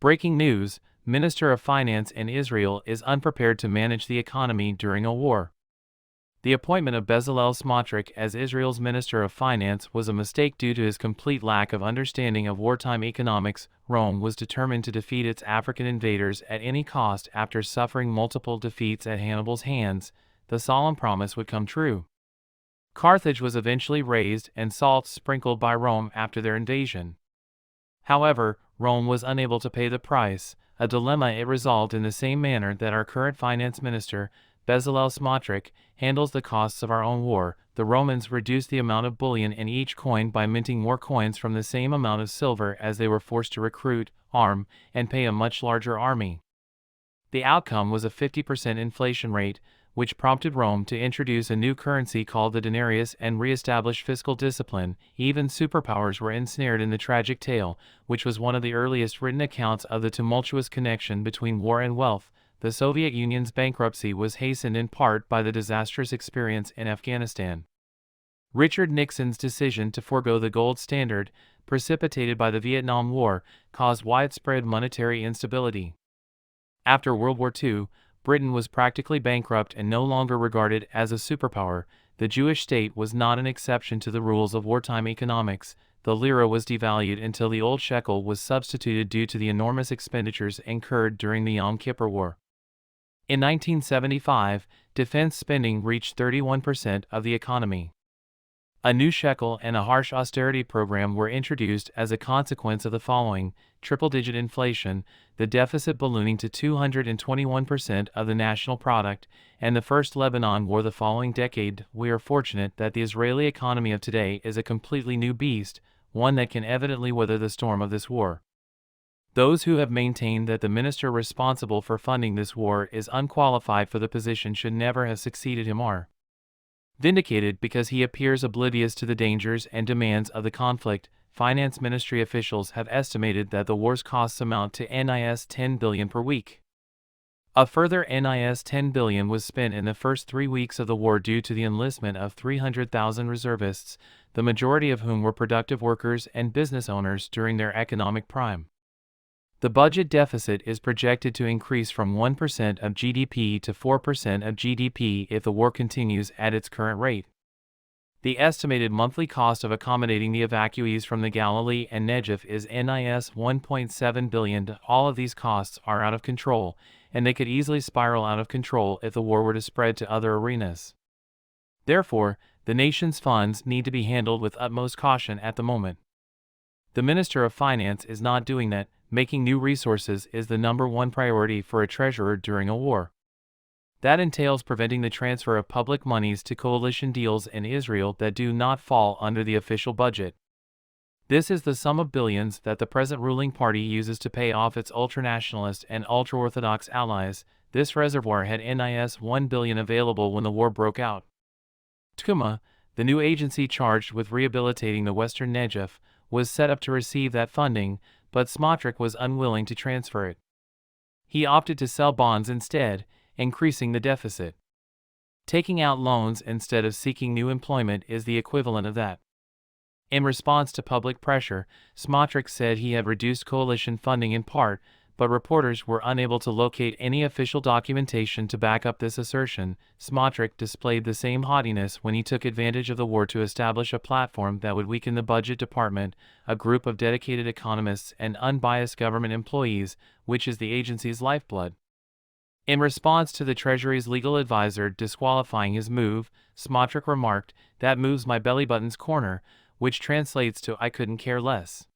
Breaking news: Minister of Finance in Israel is unprepared to manage the economy during a war. The appointment of Bezalel Smotrich as Israel's Minister of Finance was a mistake due to his complete lack of understanding of wartime economics. Rome was determined to defeat its African invaders at any cost. After suffering multiple defeats at Hannibal's hands, the solemn promise would come true. Carthage was eventually razed and salt sprinkled by Rome after their invasion. However, Rome was unable to pay the price, a dilemma it resolved in the same manner that our current finance minister, Bezalel Smotrich, handles the costs of our own war. The Romans reduced the amount of bullion in each coin by minting more coins from the same amount of silver as they were forced to recruit, arm, and pay a much larger army. The outcome was a 50% inflation rate, which prompted Rome to introduce a new currency called the denarius and re-establish fiscal discipline. Even superpowers were ensnared in the tragic tale, which was one of the earliest written accounts of the tumultuous connection between war and wealth. The Soviet Union's bankruptcy was hastened in part by the disastrous experience in Afghanistan. Richard Nixon's decision to forego the gold standard, precipitated by the Vietnam War, caused widespread monetary instability. After World War II, Britain was practically bankrupt and no longer regarded as a superpower. The Jewish state was not an exception to the rules of wartime economics. The lira was devalued until the old shekel was substituted due to the enormous expenditures incurred during the Yom Kippur War. In 1975, defense spending reached 31% of the economy. A new shekel and a harsh austerity program were introduced as a consequence of the following: triple-digit inflation, the deficit ballooning to 221% of the national product, and the First Lebanon War the following decade. We are fortunate that the Israeli economy of today is a completely new beast, one that can evidently weather the storm of this war. Those who have maintained that the minister responsible for funding this war is unqualified for the position should never have succeeded him are vindicated because he appears oblivious to the dangers and demands of the conflict. Finance ministry officials have estimated that the war's costs amount to NIS 10 billion per week. A further NIS 10 billion was spent in the first 3 weeks of the war due to the enlistment of 300,000 reservists, the majority of whom were productive workers and business owners during their economic prime. The budget deficit is projected to increase from 1% of GDP to 4% of GDP if the war continues at its current rate. The estimated monthly cost of accommodating the evacuees from the Galilee and Negev is NIS 1.7 billion. All of these costs are out of control, and they could easily spiral out of control if the war were to spread to other arenas. Therefore, the nation's funds need to be handled with utmost caution at the moment. The Minister of Finance is not doing that. Making new resources is the #1 priority for a treasurer during a war. That entails preventing the transfer of public monies to coalition deals in Israel that do not fall under the official budget. This is the sum of billions that the present ruling party uses to pay off its ultranationalist and ultra-Orthodox allies. This reservoir had NIS 1 billion available when the war broke out. Tkuma, the new agency charged with rehabilitating the Western Negev, was set up to receive that funding, but Smotrich was unwilling to transfer it. He opted to sell bonds instead, increasing the deficit. Taking out loans instead of seeking new employment is the equivalent of that. In response to public pressure, Smotrich said he had reduced coalition funding in part, but reporters were unable to locate any official documentation to back up this assertion. Smotrich displayed the same haughtiness when he took advantage of the war to establish a platform that would weaken the budget department, a group of dedicated economists and unbiased government employees, which is the agency's lifeblood. In response to the Treasury's legal advisor disqualifying his move, Smotrich remarked, "That moves my belly button's corner," which translates to "I couldn't care less."